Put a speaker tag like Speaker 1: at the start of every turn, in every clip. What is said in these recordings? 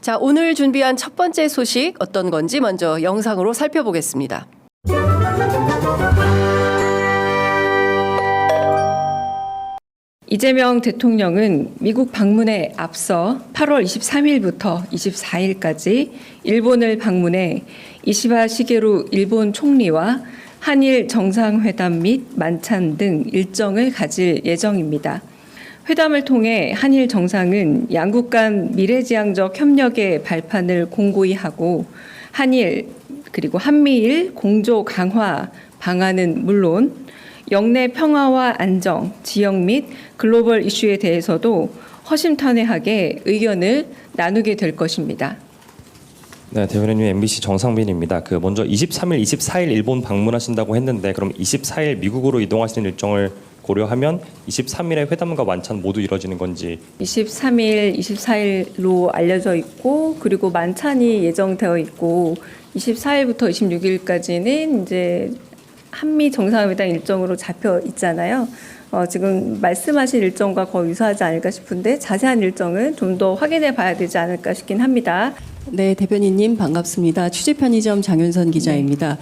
Speaker 1: 자, 오늘 준비한 첫 번째 소식 어떤 건지 먼저 영상으로 살펴보겠습니다.
Speaker 2: 이재명 대통령은 미국 방문에 앞서 8월 23일부터 24일까지 일본을 방문해 이시바 시게루 일본 총리와 한일 정상회담 및 만찬 등 일정을 가질 예정입니다. 회담을 통해 한일 정상은 양국 간 미래지향적 협력의 발판을 공고히 하고 한일 그리고 한미일 공조 강화 방안은 물론 영내 평화와 안정, 지역 및 글로벌 이슈에 대해서도 허심탄회하게 의견을 나누게 될 것입니다.
Speaker 3: 네, 대변인님 MBC 정상빈입니다. 먼저 23일, 24일 일본 방문하신다고 했는데 그럼 24일 미국으로 이동하시는 일정을 고려하면 23일에 회담과 만찬 모두 이뤄지는 건지
Speaker 2: 23일, 24일로 알려져 있고 그리고 만찬이 예정되어 있고 24일부터 26일까지는 이제 한미 정상회담 일정으로 잡혀 있잖아요. 지금 말씀하신 일정과 거의 유사하지 않을까 싶은데 자세한 일정은 좀 더 확인해 봐야 되지 않을까 싶긴 합니다.
Speaker 1: 네, 대변인님 반갑습니다. 취재편의점 장윤선 기자입니다.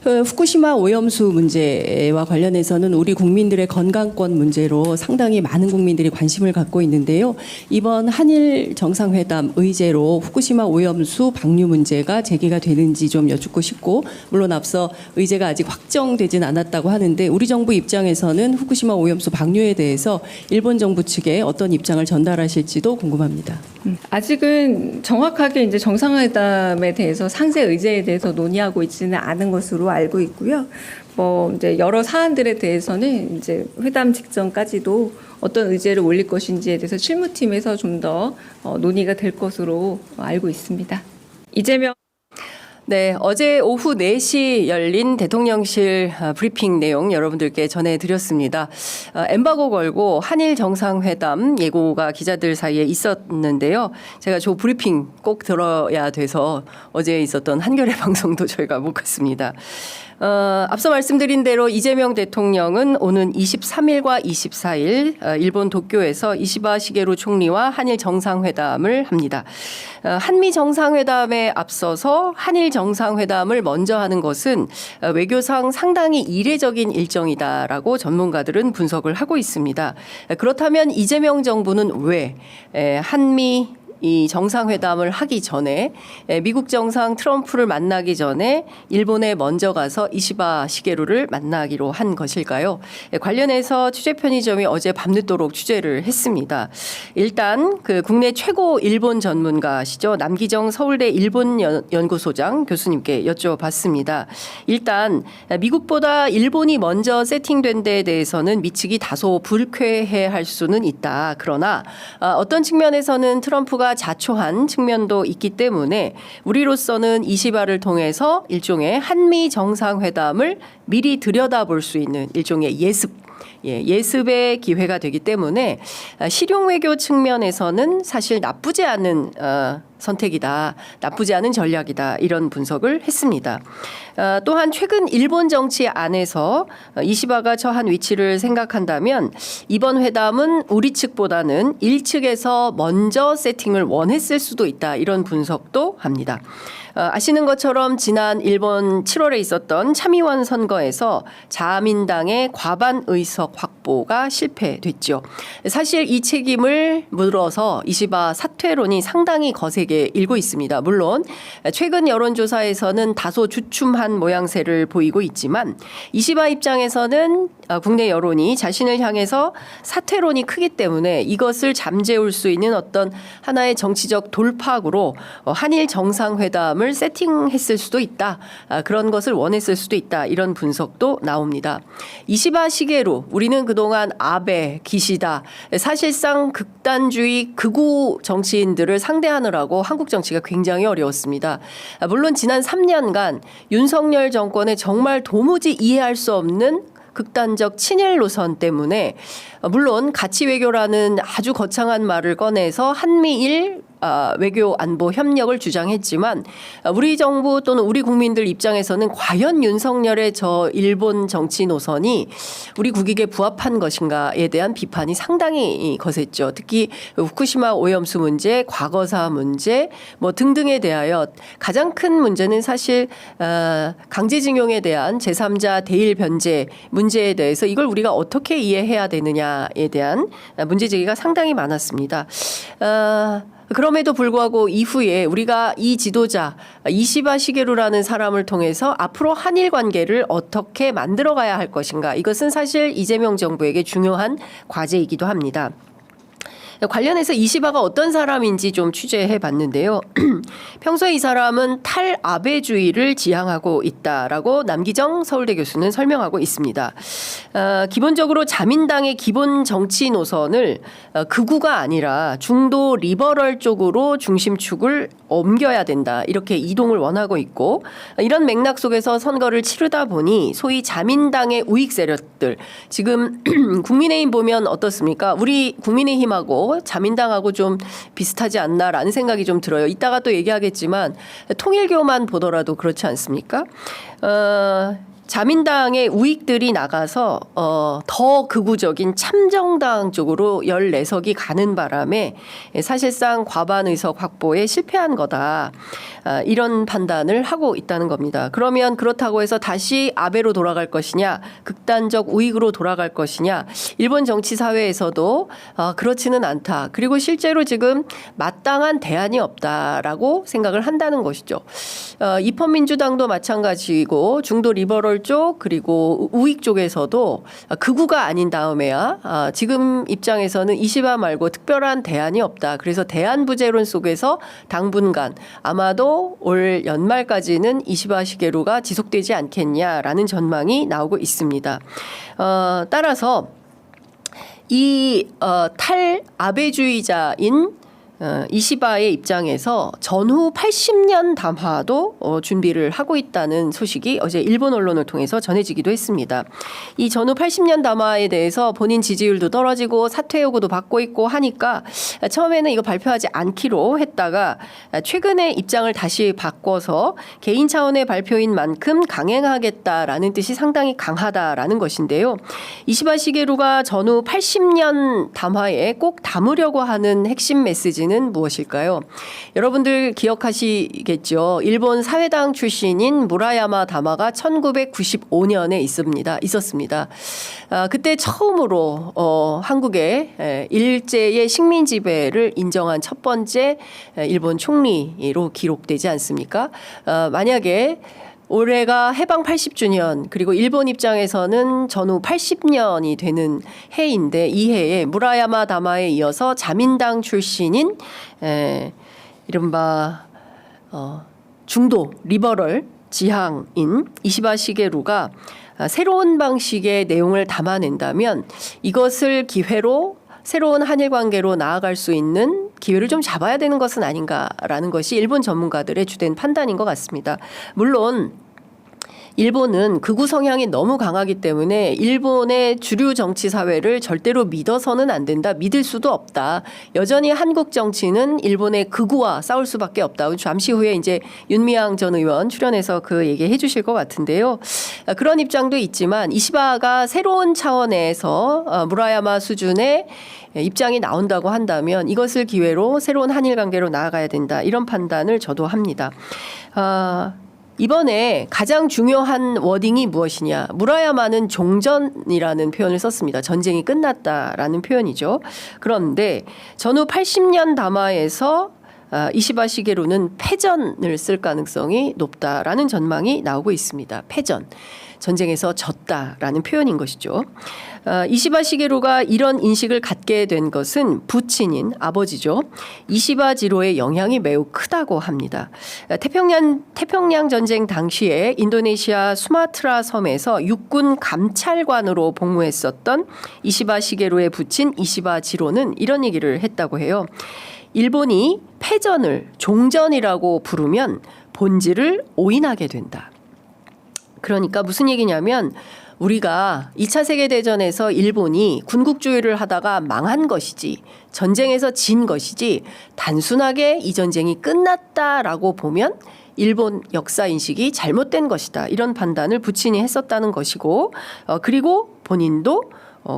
Speaker 1: 후쿠시마 오염수 문제와 관련해서는 우리 국민들의 건강권 문제로 상당히 많은 국민들이 관심을 갖고 있는데요. 이번 한일 정상회담 의제로 후쿠시마 오염수 방류 문제가 제기가 되는지 좀 여쭙고 싶고, 물론 앞서 의제가 아직 확정되진 않았다고 하는데 우리 정부 입장에서는 후쿠시마 오염수 방류에 대해서 일본 정부 측에 어떤 입장을 전달하실지도 궁금합니다.
Speaker 2: 아직은 정확하게 이제 정상회담에 대해서 상세 의제에 대해서 논의하고 있지는 않은 것으로 알고 있고요. 이제 여러 사안들에 대해서는 이제 회담 직전까지도 어떤 의제를 올릴 것인지에 대해서 실무팀에서 좀 더 논의가 될 것으로 알고 있습니다. 이재명
Speaker 1: 네, 어제 오후 4시 열린 대통령실 브리핑 내용 여러분들께 전해드렸습니다. 엠바고 걸고 한일 정상회담 예고가 기자들 사이에 있었는데요. 제가 저 브리핑 꼭 들어야 돼서 어제 있었던 한겨레 방송도 저희가 못 갔습니다. 앞서 말씀드린 대로 이재명 대통령은 오는 23일과 24일 일본 도쿄에서 이시바 시게루 총리와 한일 정상회담을 합니다. 한미 정상회담에 앞서서 한일 정상회담을 먼저 하는 것은 외교상 상당히 이례적인 일정이다라고 전문가들은 분석을 하고 있습니다. 그렇다면 이재명 정부는 왜 한미 이 정상회담을 하기 전에 미국 정상 트럼프를 만나기 전에 일본에 먼저 가서 이시바 시게루를 만나기로 한 것일까요? 관련해서 취재편의점이 어제 밤늦도록 취재를 했습니다. 일단 국내 최고 일본 전문가시죠. 남기정 서울대 일본연구소장 교수님께 여쭤봤습니다. 일단 미국보다 일본이 먼저 세팅된 데에 대해서는 미측이 다소 불쾌해할 수는 있다. 그러나 어떤 측면에서는 트럼프가 자초한 측면도 있기 때문에 우리로서는 이시바를 통해서 일종의 한미 정상회담을 미리 들여다볼 수 있는 일종의 예습의 기회가 되기 때문에 실용 외교 측면에서는 사실 나쁘지 않은 선택이다. 나쁘지 않은 전략이다. 이런 분석을 했습니다. 또한 최근 일본 정치 안에서 이시바가 처한 위치를 생각한다면 이번 회담은 우리 측보다는 일측에서 먼저 세팅을 원했을 수도 있다. 이런 분석도 합니다. 아시는 것처럼 지난 일본 7월에 있었던 참의원 선거에서 자민당의 과반 의석 확보가 실패됐죠. 사실 이 책임을 물어서 이시바 사퇴론이 상당히 거세게 일고 있습니다. 물론 최근 여론조사에서는 다소 주춤한 모양새를 보이고 있지만 이시바 입장에서는 국내 여론이 자신을 향해서 사퇴론이 크기 때문에 이것을 잠재울 수 있는 어떤 하나의 정치적 돌파구로 한일 정상회담을 세팅했을 수도 있다. 그런 것을 원했을 수도 있다. 이런 분석도 나옵니다. 이시바 시게루, 우리는 그동안 아베, 기시다, 사실상 극단주의 극우 정치인들을 상대하느라고 한국 정치가 굉장히 어려웠습니다. 물론 지난 3년간 윤석열 정권의 정말 도무지 이해할 수 없는 극단적 친일 노선 때문에 물론 가치 외교라는 아주 거창한 말을 꺼내서 한미일 외교 안보 협력을 주장했지만 우리 정부 또는 우리 국민들 입장에서는 과연 윤석열의 저 일본 정치 노선이 우리 국익에 부합한 것인가에 대한 비판이 상당히 거셌죠. 특히 후쿠시마 오염수 문제, 과거사 문제 뭐 등등에 대하여 가장 큰 문제는 사실 강제징용에 대한 제3자 대일 변제 문제에 대해서 이걸 우리가 어떻게 이해해야 되느냐에 대한 문제 제기가 상당히 많았습니다. 그럼에도 불구하고 이후에 우리가 이 지도자 이시바 시게루라는 사람을 통해서 앞으로 한일 관계를 어떻게 만들어가야 할 것인가, 이것은 사실 이재명 정부에게 중요한 과제이기도 합니다. 관련해서 이시바가 어떤 사람인지 좀 취재해 봤는데요. 평소에 이 사람은 탈아베주의를 지향하고 있다라고 남기정 서울대 교수는 설명하고 있습니다. 기본적으로 자민당의 기본 정치 노선을 극우가 아니라 중도 리버럴 쪽으로 중심축을 옮겨야 된다, 이렇게 이동을 원하고 있고, 이런 맥락 속에서 선거를 치르다 보니 소위 자민당의 우익 세력들, 지금 국민의힘 보면 어떻습니까? 우리 국민의힘하고 자민당하고 좀 비슷하지 않나라는 생각이 좀 들어요. 이따가 또 얘기하겠지만 통일교만 보더라도 그렇지 않습니까? 자민당의 우익들이 나가서 더 극우적인 참정당 쪽으로 14석이 가는 바람에 사실상 과반 의석 확보에 실패한 거다, 이런 판단을 하고 있다는 겁니다. 그러면 그렇다고 해서 다시 아베로 돌아갈 것이냐, 극단적 우익으로 돌아갈 것이냐, 일본 정치 사회에서도 그렇지는 않다. 그리고 실제로 지금 마땅한 대안이 없다라고 생각을 한다는 것이죠. 입헌민주당도 마찬가지고 중도 리버럴 쪽 그리고 우익 쪽에서도 극우가 아닌 다음에야 지금 입장에서는 이시바 말고 특별한 대안이 없다. 그래서 대안 부재론 속에서 당분간 아마도 올 연말까지는 이시바 시게루가 지속되지 않겠냐라는 전망이 나오고 있습니다. 따라서 이 탈아베주의자인 이시바의 입장에서 전후 80년 담화도 준비를 하고 있다는 소식이 어제 일본 언론을 통해서 전해지기도 했습니다. 이 전후 80년 담화에 대해서 본인 지지율도 떨어지고 사퇴 요구도 받고 있고 하니까 처음에는 이거 발표하지 않기로 했다가 최근에 입장을 다시 바꿔서 개인 차원의 발표인 만큼 강행하겠다라는 뜻이 상당히 강하다라는 것인데요. 이시바 시게루가 전후 80년 담화에 꼭 담으려고 하는 핵심 메시지는 무엇일까요? 여러분들 기억하시겠죠. 일본 사회당 출신인 무라야마 다마가 1995년에 있었습니다. 그때 처음으로 한국의 일제의 식민 지배를 인정한 첫 번째 일본 총리로 기록되지 않습니까? 만약에 올해가 해방 80주년, 그리고 일본 입장에서는 전후 80년이 되는 해인데, 이 해에 무라야마 다마에 이어서 자민당 출신인 이른바 중도 리버럴 지향인 이시바 시게루가 새로운 방식의 내용을 담아낸다면 이것을 기회로 새로운 한일 관계로 나아갈 수 있는 기회를 좀 잡아야 되는 것은 아닌가라는 것이 일본 전문가들의 주된 판단인 것 같습니다. 물론 일본은 극우 성향이 너무 강하기 때문에 일본의 주류 정치 사회를 절대로 믿어서는 안 된다, 믿을 수도 없다. 여전히 한국 정치는 일본의 극우와 싸울 수밖에 없다. 잠시 후에 이제 윤미향 전 의원 출연해서 그 얘기해 주실 것 같은데요. 그런 입장도 있지만 이시바가 새로운 차원에서 무라야마 수준의 입장이 나온다고 한다면 이것을 기회로 새로운 한일 관계로 나아가야 된다, 이런 판단을 저도 합니다. 이번에 가장 중요한 워딩이 무엇이냐. 무라야마는 종전이라는 표현을 썼습니다. 전쟁이 끝났다라는 표현이죠. 그런데 전후 80년 담화에서 이시바 시게루는 패전을 쓸 가능성이 높다라는 전망이 나오고 있습니다. 패전. 전쟁에서 졌다라는 표현인 것이죠. 이시바 시게루가 이런 인식을 갖게 된 것은 부친인 아버지죠. 이시바 지로의 영향이 매우 크다고 합니다. 태평양 전쟁 당시에 인도네시아 수마트라 섬에서 육군 감찰관으로 복무했었던 이시바 시게루의 부친 이시바 지로는 이런 얘기를 했다고 해요. 일본이 패전을 종전이라고 부르면 본질을 오인하게 된다. 그러니까 무슨 얘기냐면 우리가 2차 세계대전에서 일본이 군국주의를 하다가 망한 것이지 전쟁에서 진 것이지 단순하게 이 전쟁이 끝났다라고 보면 일본 역사 인식이 잘못된 것이다. 이런 판단을 부친이 했었다는 것이고 그리고 본인도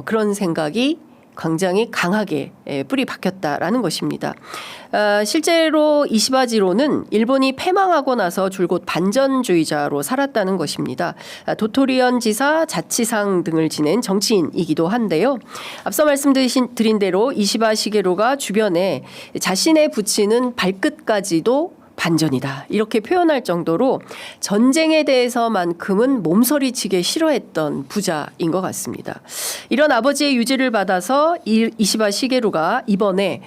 Speaker 1: 그런 생각이 굉장히 강하게 뿌리 박혔다라는 것입니다. 실제로 이시바지로는 일본이 패망하고 나서 줄곧 반전주의자로 살았다는 것입니다. 도토리현 지사, 자치상 등을 지낸 정치인이기도 한데요. 앞서 말씀드린 대로 이시바 시게루가 주변에 자신의 부친은 발끝까지도 반전이다. 이렇게 표현할 정도로 전쟁에 대해서만큼은 몸서리치게 싫어했던 부자인 것 같습니다. 이런 아버지의 유지를 받아서 이시바 시게루가 이번에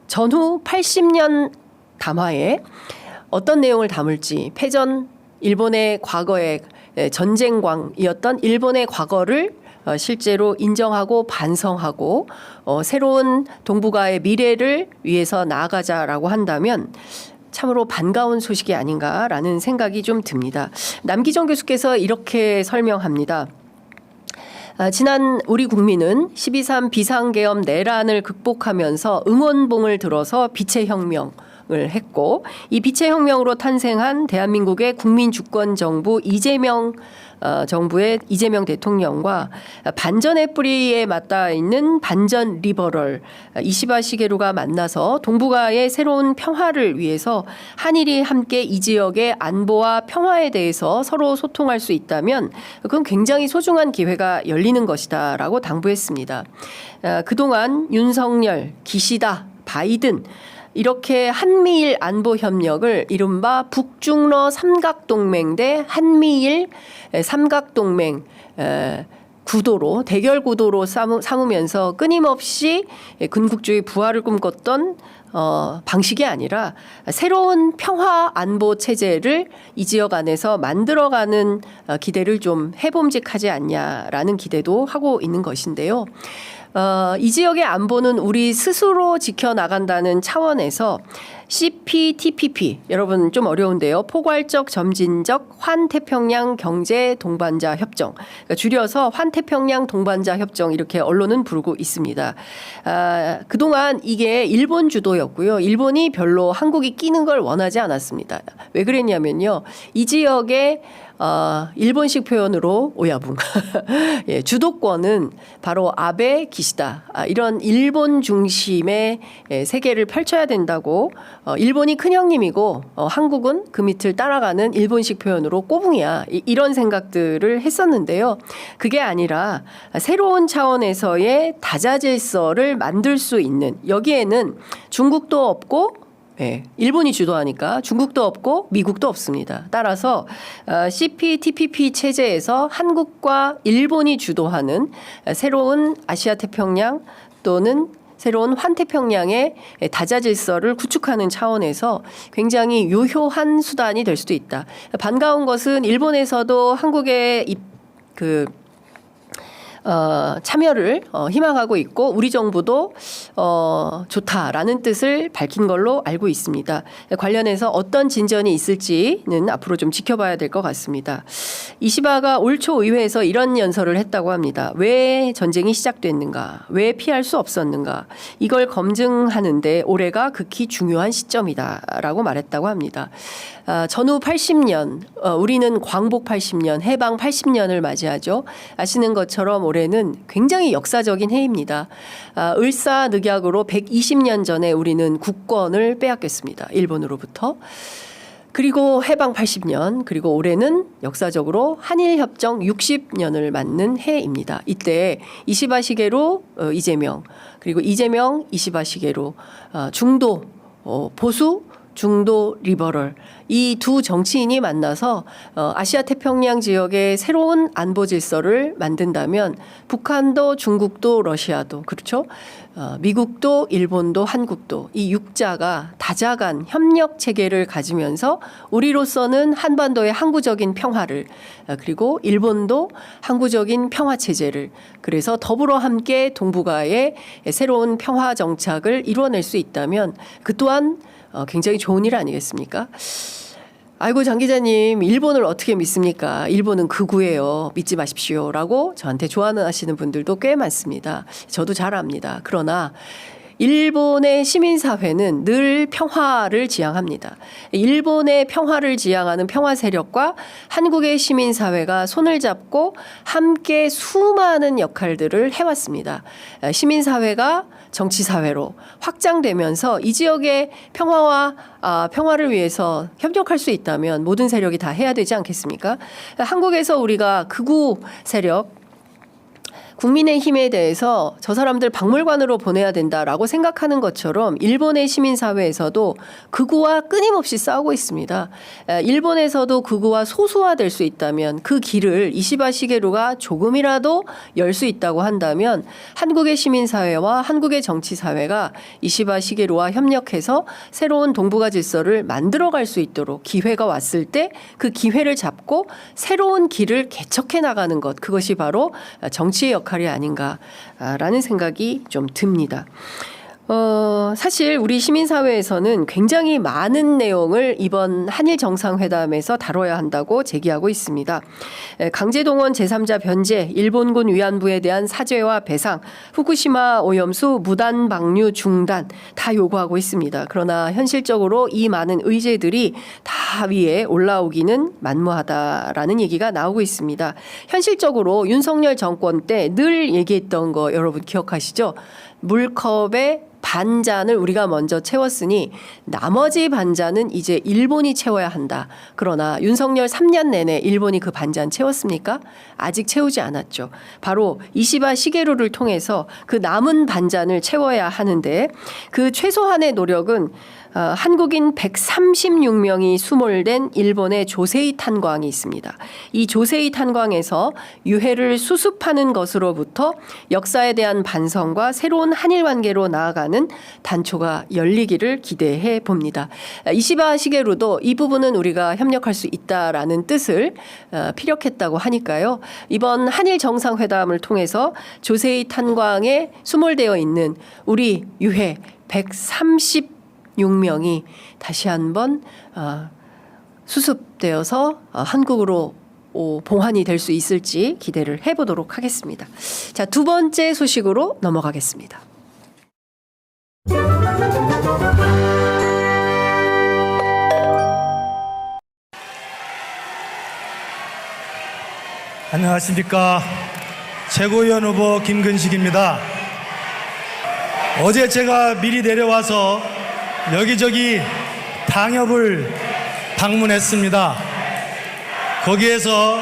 Speaker 1: 전후 80년 담화에 어떤 내용을 담을지 패전 일본의 과거의 전쟁광이었던 일본의 과거를 실제로 인정하고 반성하고 새로운 동북아의 미래를 위해서 나아가자라고 한다면 참으로 반가운 소식이 아닌가라는 생각이 좀 듭니다. 남기정 교수께서 이렇게 설명합니다. 지난 우리 국민은 12.3 비상계엄 내란을 극복하면서 응원봉을 들어서 빛의 혁명을 했고 이 빛의 혁명으로 탄생한 대한민국의 국민주권정부 이재명 정부의 이재명 대통령과 반전의 뿌리에 맞닿아 있는 반전 리버럴 이시바 시게루가 만나서 동북아의 새로운 평화를 위해서 한일이 함께 이 지역의 안보와 평화에 대해서 서로 소통할 수 있다면 그건 굉장히 소중한 기회가 열리는 것이다라고 당부했습니다. 그동안 윤석열, 기시다, 바이든 이렇게 한미일 안보 협력을 이른바 북중러 삼각동맹 대 한미일 삼각동맹 구도로 대결 구도로 삼으면서 끊임없이 군국주의 부활을 꿈꿨던 방식이 아니라 새로운 평화 안보 체제를 이 지역 안에서 만들어가는 기대를 좀 해봄직하지 않냐라는 기대도 하고 있는 것인데요. 이 지역의 안보는 우리 스스로 지켜나간다는 차원에서 CPTPP 여러분 좀 어려운데요. 포괄적 점진적 환태평양 경제 동반자 협정 그러니까 줄여서 환태평양 동반자 협정 이렇게 언론은 부르고 있습니다. 그동안 이게 일본 주도였고요. 일본이 별로 한국이 끼는 걸 원하지 않았습니다. 왜 그랬냐면요. 이 지역에 일본식 표현으로 오야붕. 예, 주도권은 바로 아베 기시다. 이런 일본 중심의 세계를 펼쳐야 된다고 일본이 큰형님이고 한국은 그 밑을 따라가는 일본식 표현으로 꼬붕이야. 이런 생각들을 했었는데요. 그게 아니라 새로운 차원에서의 다자질서를 만들 수 있는 여기에는 중국도 없고 네, 일본이 주도하니까 중국도 없고 미국도 없습니다. 따라서 CPTPP 체제에서 한국과 일본이 주도하는 새로운 아시아 태평양 또는 새로운 환태평양의 다자질서를 구축하는 차원에서 굉장히 유효한 수단이 될 수도 있다. 반가운 것은 일본에서도 한국의 참여를 희망하고 있고 우리 정부도 좋다라는 뜻을 밝힌 걸로 알고 있습니다. 관련해서 어떤 진전이 있을지는 앞으로 좀 지켜봐야 될 것 같습니다. 이시바가 올 초 의회에서 이런 연설을 했다고 합니다. 왜 전쟁이 시작됐는가? 왜 피할 수 없었는가? 이걸 검증하는데 올해가 극히 중요한 시점이다라고 말했다고 합니다. 전후 80년 우리는 광복 80년 해방 80년을 맞이하죠. 아시는 것처럼 올해는 굉장히 역사적인 해입니다. 을사늑약으로 120년 전에 우리는 국권을 빼앗겼습니다. 일본으로부터. 그리고 해방 80년 그리고 올해는 역사적으로 한일협정 60년을 맞는 해입니다. 이때 이시바 시게루 이재명 그리고 이재명 이시바 시게루 중도 보수 중도 리버럴 이 두 정치인이 만나서 아시아 태평양 지역의 새로운 안보 질서를 만든다면 북한도 중국도 러시아도 그렇죠. 미국도 일본도 한국도 이 육자가 다자간 협력 체계를 가지면서 우리로서는 한반도의 항구적인 평화를 그리고 일본도 항구적인 평화 체제를 그래서 더불어 함께 동북아의 새로운 평화 정착을 이루어낼 수 있다면 그 또한 굉장히 좋은 일 아니겠습니까? 아이고 장 기자님 일본을 어떻게 믿습니까? 일본은 극우예요. 믿지 마십시오라고 저한테 조언하시는 분들도 꽤 많습니다. 저도 잘 압니다. 그러나 일본의 시민사회는 늘 평화를 지향합니다. 일본의 평화를 지향하는 평화 세력과 한국의 시민사회가 손을 잡고 함께 수많은 역할들을 해왔습니다. 시민사회가 정치사회로 확장되면서 이 지역의 평화를 위해서 협력할 수 있다면 모든 세력이 다 해야 되지 않겠습니까? 한국에서 우리가 극우 세력 국민의힘에 대해서 저 사람들 박물관으로 보내야 된다라고 생각하는 것처럼 일본의 시민사회에서도 극우와 끊임없이 싸우고 있습니다. 일본에서도 극우와 소수화될 수 있다면 그 길을 이시바 시게루가 조금이라도 열 수 있다고 한다면 한국의 시민사회와 한국의 정치사회가 이시바 시게루와 협력해서 새로운 동북아 질서를 만들어갈 수 있도록 기회가 왔을 때 그 기회를 잡고 새로운 길을 개척해 나가는 것, 그것이 바로 정치의 역할이 아닌가라는 생각이 좀 듭니다. 사실 우리 시민사회에서는 굉장히 많은 내용을 이번 한일 정상회담에서 다뤄야 한다고 제기하고 있습니다. 강제동원 제3자 변제, 일본군 위안부에 대한 사죄와 배상, 후쿠시마 오염수 무단 방류 중단 다 요구하고 있습니다. 그러나 현실적으로 이 많은 의제들이 다 위에 올라오기는 만무하다라는 얘기가 나오고 있습니다. 현실적으로 윤석열 정권 때 늘 얘기했던 거 여러분 기억하시죠? 물컵에 반잔을 우리가 먼저 채웠으니 나머지 반잔은 이제 일본이 채워야 한다. 그러나 윤석열 3년 내내 일본이 그 반잔 채웠습니까? 아직 채우지 않았죠. 바로 이시바 시게루를 통해서 그 남은 반잔을 채워야 하는데 그 최소한의 노력은 한국인 136명이 수몰된 일본의 조세이 탄광이 있습니다. 이 조세이 탄광에서 유해를 수습하는 것으로부터 역사에 대한 반성과 새로운 한일 관계로 나아가는 단초가 열리기를 기대해 봅니다. 이시바 시게루도 이 부분은 우리가 협력할 수 있다라는 뜻을 피력했다고 하니까요. 이번 한일 정상회담을 통해서 조세이 탄광에 수몰되어 있는 우리 유해 136명이 다시 한번 수습되어서 한국으로 봉환이 될 수 있을지 기대를 해보도록 하겠습니다. 자, 두 번째 소식으로 넘어가겠습니다.
Speaker 4: 안녕하십니까. 최고위원 후보 김근식입니다. 어제 제가 미리 내려와서 여기저기 당협을 방문했습니다. 거기에서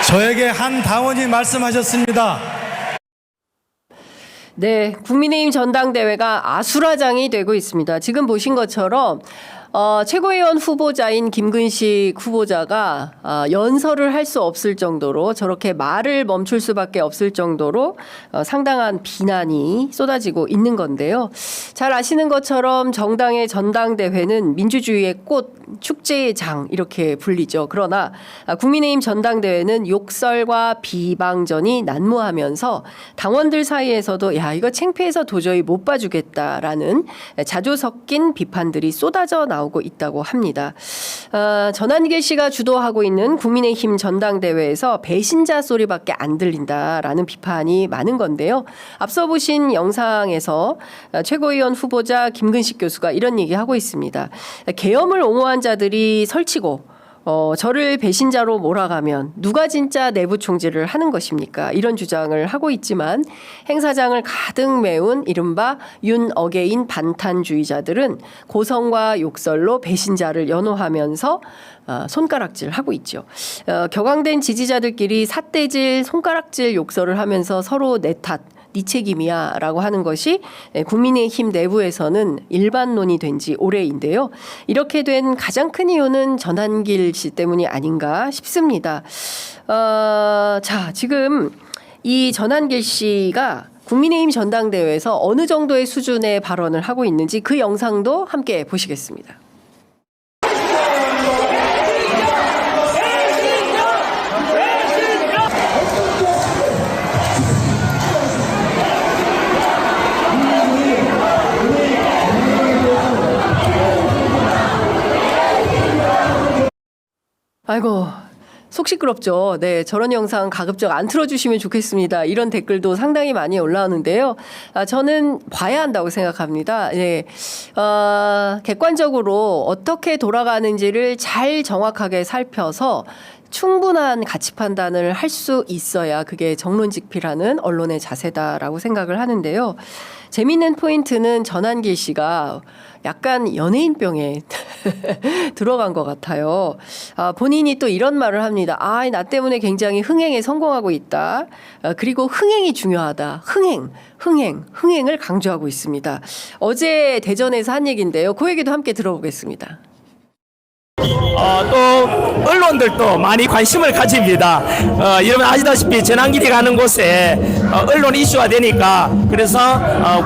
Speaker 4: 저에게 한 당원이 말씀하셨습니다.
Speaker 1: 네, 국민의힘 전당대회가 아수라장이 되고 있습니다. 지금 보신 것처럼 최고위원 후보자인 김근식 후보자가 연설을 할 수 없을 정도로 저렇게 말을 멈출 수밖에 없을 정도로 상당한 비난이 쏟아지고 있는 건데요. 잘 아시는 것처럼 정당의 전당대회는 민주주의의 꽃, 축제의 장 이렇게 불리죠. 그러나 국민의힘 전당대회는 욕설과 비방전이 난무하면서 당원들 사이에서도 야 이거 창피해서 도저히 못 봐주겠다라는 자조 섞인 비판들이 쏟아져 나오고 있다고 합니다. 전한길 씨가 주도하고 있는 국민의힘 전당대회에서 배신자 소리밖에 안 들린다라는 비판이 많은 건데요. 앞서 보신 영상에서 최고위원 후보자 김근식 교수가 이런 얘기하고 있습니다. 계엄을 옹호한 자들이 설치고 저를 배신자로 몰아가면 누가 진짜 내부 총질을 하는 것입니까? 이런 주장을 하고 있지만 행사장을 가득 메운 이른바 윤어게인 반탄주의자들은 고성과 욕설로 배신자를 연호하면서 손가락질하고 있죠. 격앙된 지지자들끼리 삿대질, 손가락질 욕설을 하면서 서로 내 탓, 네 책임이야 라고 하는 것이 국민의힘 내부에서는 일반론이 된 지 오래인데요. 이렇게 된 가장 큰 이유는 전한길 씨 때문이 아닌가 싶습니다. 자, 지금 이 전한길 씨가 국민의힘 전당대회에서 어느 정도의 수준의 발언을 하고 있는지 그 영상도 함께 보시겠습니다. 아이고. 속 시끄럽죠. 네, 저런 영상 가급적 안 틀어주시면 좋겠습니다. 이런 댓글도 상당히 많이 올라오는데요. 저는 봐야 한다고 생각합니다. 네, 객관적으로 어떻게 돌아가는지를 잘 정확하게 살펴서 충분한 가치 판단을 할 수 있어야 그게 정론직필하는 언론의 자세다라고 생각을 하는데요. 재미있는 포인트는 전한길 씨가 약간 연예인병에 들어간 것 같아요. 본인이 또 이런 말을 합니다. 나 때문에 굉장히 흥행에 성공하고 있다. 그리고 흥행이 중요하다. 흥행을 강조하고 있습니다. 어제 대전에서 한 얘기인데요. 그 얘기도 함께 들어보겠습니다.
Speaker 5: 또 언론들도 많이 관심을 가집니다. 여러분 아시다시피 전환길이 가는 곳에 언론 이슈가 되니까 그래서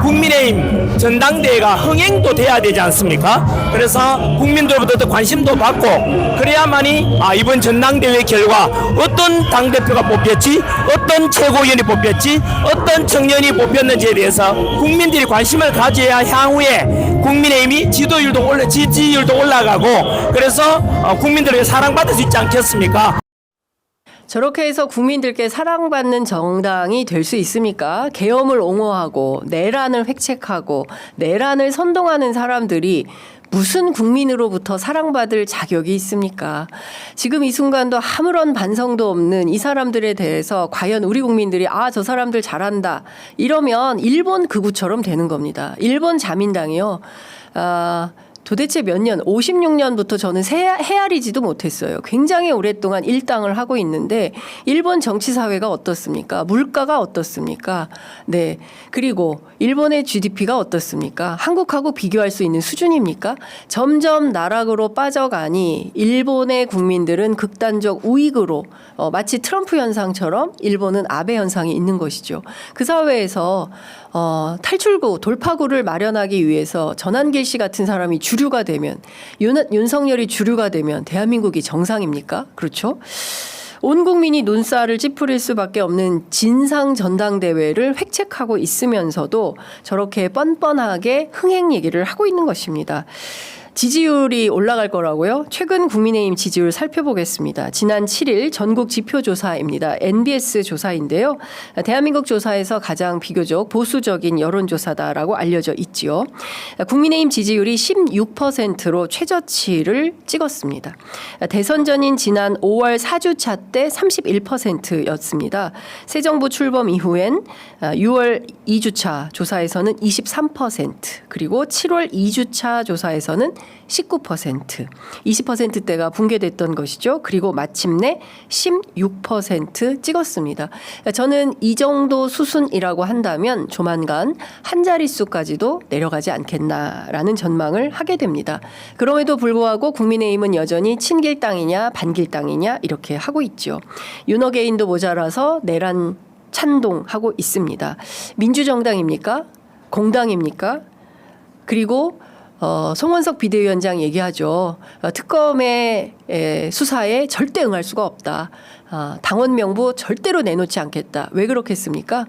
Speaker 5: 국민의힘 전당대회가 흥행도 돼야 되지 않습니까? 그래서 국민들부터 관심도 받고 그래야만이 이번 전당대회 결과 어떤 당대표가 뽑혔지, 어떤 최고위원이 뽑혔지, 어떤 청년이 뽑혔는지에 대해서 국민들이 관심을 가져야 향후에 국민의힘이 지지율도 올라가고 그래서 국민들에게 사랑받을 수 있지 않겠습니까?
Speaker 1: 저렇게 해서 국민들께 사랑받는 정당이 될 수 있습니까? 계엄을 옹호하고 내란을 획책하고 내란을 선동하는 사람들이 무슨 국민으로부터 사랑받을 자격이 있습니까? 지금 이 순간도 아무런 반성도 없는 이 사람들에 대해서 과연 우리 국민들이 저 사람들 잘한다 이러면 일본 극우처럼 되는 겁니다. 일본 자민당이요. 도대체 몇 년, 56년부터 저는 헤아리지도 못했어요. 굉장히 오랫동안 일당을 하고 있는데 일본 정치사회가 어떻습니까? 물가가 어떻습니까? 네. 그리고 일본의 GDP가 어떻습니까? 한국하고 비교할 수 있는 수준입니까? 점점 나락으로 빠져가니 일본의 국민들은 극단적 우익으로 마치 트럼프 현상처럼 일본은 아베 현상이 있는 것이죠. 그 사회에서 탈출구, 돌파구를 마련하기 위해서 전한길 씨 같은 사람이 주류가 되면 윤석열이 주류가 되면 대한민국이 정상입니까? 그렇죠? 온 국민이 눈살을 찌푸릴 수밖에 없는 진상 전당대회를 획책하고 있으면서도 저렇게 뻔뻔하게 흥행 얘기를 하고 있는 것입니다. 지지율이 올라갈 거라고요? 최근 국민의힘 지지율 살펴보겠습니다. 지난 7일 전국 지표조사입니다. NBS 조사인데요. 대한민국 조사에서 가장 비교적 보수적인 여론조사다라고 알려져 있지요. 국민의힘 지지율이 16%로 최저치를 찍었습니다. 대선 전인 지난 5월 4주차 때 31%였습니다. 새 정부 출범 이후엔 6월 2주차 조사에서는 23%, 그리고 7월 2주차 조사에서는 19%, 20%대가 붕괴됐던 것이죠. 그리고 마침내 16% 찍었습니다. 저는 이 정도 수순이라고 한다면 조만간 한 자릿수까지도 내려가지 않겠나라는 전망을 하게 됩니다. 그럼에도 불구하고 국민의힘은 여전히 친길당이냐 반길당이냐 이렇게 하고 있죠. 윤호개인도 모자라서 내란 찬동하고 있습니다. 민주정당입니까? 공당입니까? 그리고 송원석 비대위원장 얘기하죠. 특검의 수사에 절대 응할 수가 없다. 당원 명부 절대로 내놓지 않겠다. 왜 그렇겠습니까?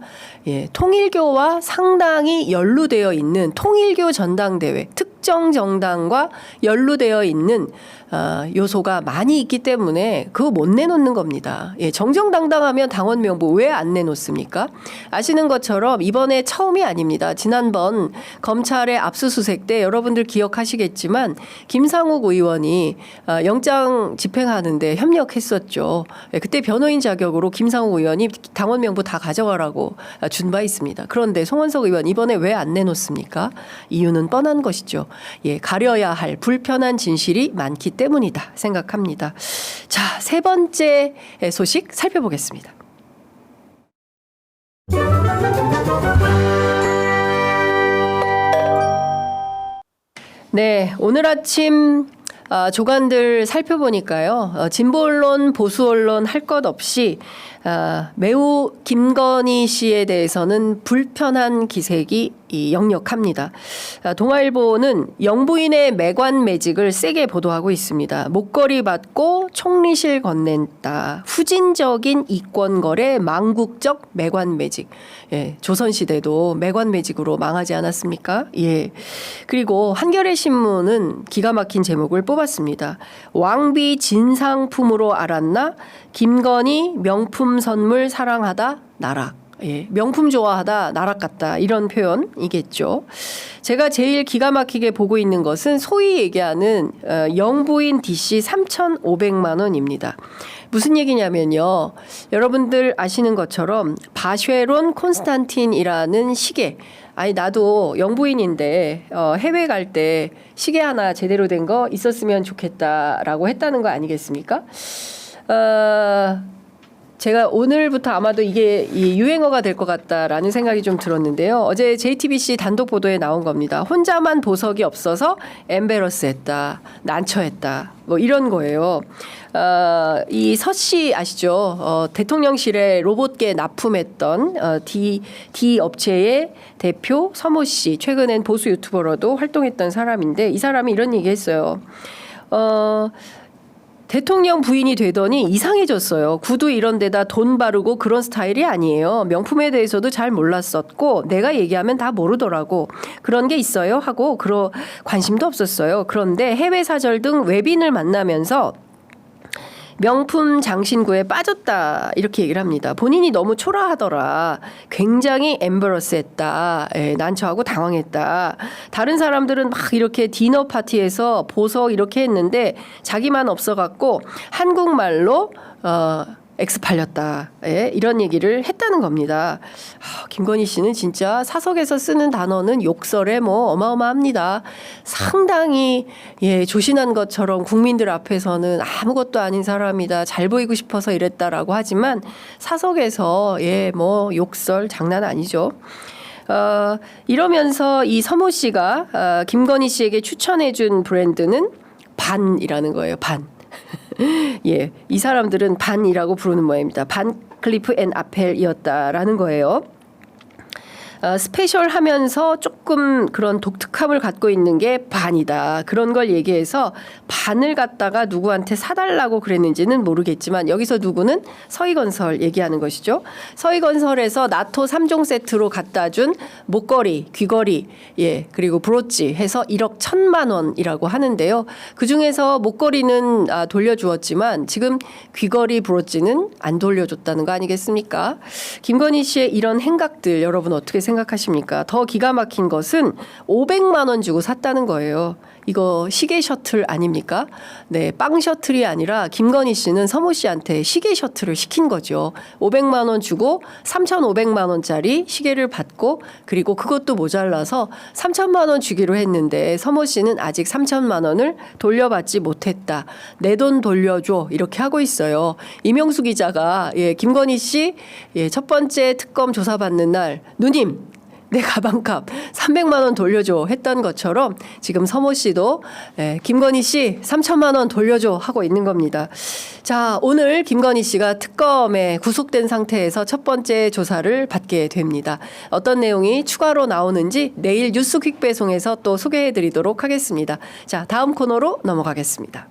Speaker 1: 통일교와 상당히 연루되어 있는 통일교 전당대회, 특정 정당과 연루되어 있는 요소가 많이 있기 때문에 그거 못 내놓는 겁니다. 정정당당하면 당원 명부 왜 안 내놓습니까? 아시는 것처럼 이번에 처음이 아닙니다. 지난번 검찰의 압수수색 때 여러분들 기억하시겠지만 김상욱 의원이 영장 집행하는데 협력했었죠. 그때 변호인 자격으로 김상욱 의원이 당원 명부 다 가져가라고 준 바 있습니다. 그런데 송원석 의원 이번에 왜 안 내놓습니까? 이유는 뻔한 것이죠. 가려야 할 불편한 진실이 많기 때문이다 생각합니다. 자, 세 번째 소식 살펴보겠습니다. 네, 오늘 아침 조간들 살펴보니까요. 진보 언론, 보수 언론 할 것 없이 매우 김건희 씨에 대해서는 불편한 기색이 이 역력합니다. 동아일보는 영부인의 매관 매직을 세게 보도하고 있습니다. 목걸이 받고 총리실 건넨다. 후진적인 이권거래 망국적 매관 매직. 예, 조선시대도 매관 매직으로 망하지 않았습니까? 예. 그리고 한겨레 신문은 기가 막힌 제목을 뽑았습니다. 왕비 진상품으로 알았나? 김건희 명품 선물 사랑하다 나락. 예, 명품 좋아하다 나락 같다 이런 표현이겠죠. 제가 제일 기가 막히게 보고 있는 것은 소위 얘기하는 영부인 DC 3,500만 원입니다. 무슨 얘기냐면요. 여러분들 아시는 것처럼 바쉐론 콘스탄틴이라는 시계. 아니 나도 영부인인데 해외 갈 때 시계 하나 제대로 된 거 있었으면 좋겠다라고 했다는 거 아니겠습니까? 제가 오늘부터 아마도 이게 유행어가 될 것 같다라는 생각이 좀 들었는데요. 어제 JTBC 단독 보도에 나온 겁니다. 혼자만 보석이 없어서 엠베러스했다, 난처했다, 뭐 이런 거예요. 이 서씨 아시죠? 대통령실에 로봇계 납품했던 D 업체의 대표 서모 씨, 최근엔 보수 유튜버로도 활동했던 사람인데 이 사람이 이런 얘기했어요. 대통령 부인이 되더니 이상해졌어요. 구두 이런 데다 돈 바르고 그런 스타일이 아니에요. 명품에 대해서도 잘 몰랐었고 내가 얘기하면 다 모르더라고. 그런 게 있어요 하고 관심도 없었어요. 그런데 해외 사절 등 외빈을 만나면서 명품 장신구에 빠졌다 이렇게 얘기를 합니다. 본인이 너무 초라하더라. 굉장히 엠버러스했다. 난처하고 당황했다. 다른 사람들은 막 이렇게 디너 파티에서 보석 이렇게 했는데 자기만 없어갖고 한국말로 X 팔렸다. 이런 얘기를 했다는 겁니다. 김건희 씨는 진짜 사석에서 쓰는 단어는 욕설에 뭐 어마어마합니다. 상당히 조신한 것처럼 국민들 앞에서는 아무것도 아닌 사람이다. 잘 보이고 싶어서 이랬다라고 하지만 사석에서 뭐 욕설 장난 아니죠. 이러면서 이 서모 씨가 김건희 씨에게 추천해준 브랜드는 반이라는 거예요. 반. 예, 이 사람들은 반이라고 부르는 모양입니다. 반 클리프 앤 아펠이었다라는 거예요. 스페셜하면서 조금 그런 독특함을 갖고 있는 게 반이다. 그런 걸 얘기해서 반을 갖다가 누구한테 사달라고 그랬는지는 모르겠지만 여기서 누구는 서희건설 얘기하는 것이죠. 서희건설에서 나토 3종 세트로 갖다 준 목걸이, 귀걸이, 그리고 브로치 해서 1억 1,000만 원이라고 하는데요. 그중에서 목걸이는 돌려주었지만 지금 귀걸이, 브로치는 안 돌려줬다는 거 아니겠습니까? 김건희 씨의 이런 행각들 여러분 어떻게 생각하십니까? 더 기가 막힌 것은 500만 원 주고 샀다는 거예요. 이거 시계 셔틀 아닙니까? 네, 빵 셔틀이 아니라 김건희 씨는 서모 씨한테 시계 셔틀을 시킨 거죠. 500만 원 주고 3,500만 원짜리 시계를 받고 그리고 그것도 모자라서 3,000만 원 주기로 했는데 서모 씨는 아직 3,000만 원을 돌려받지 못했다. 내 돈 돌려줘 이렇게 하고 있어요. 이명수 기자가 김건희 씨 첫 번째 특검 조사받는 날 누님 내 가방값 300만 원 돌려줘 했던 것처럼 지금 서모 씨도 김건희 씨 3,000만 원 돌려줘 하고 있는 겁니다. 자, 오늘 김건희 씨가 특검에 구속된 상태에서 첫 번째 조사를 받게 됩니다. 어떤 내용이 추가로 나오는지 내일 뉴스 퀵 배송에서 또 소개해 드리도록 하겠습니다. 자, 다음 코너로 넘어가겠습니다.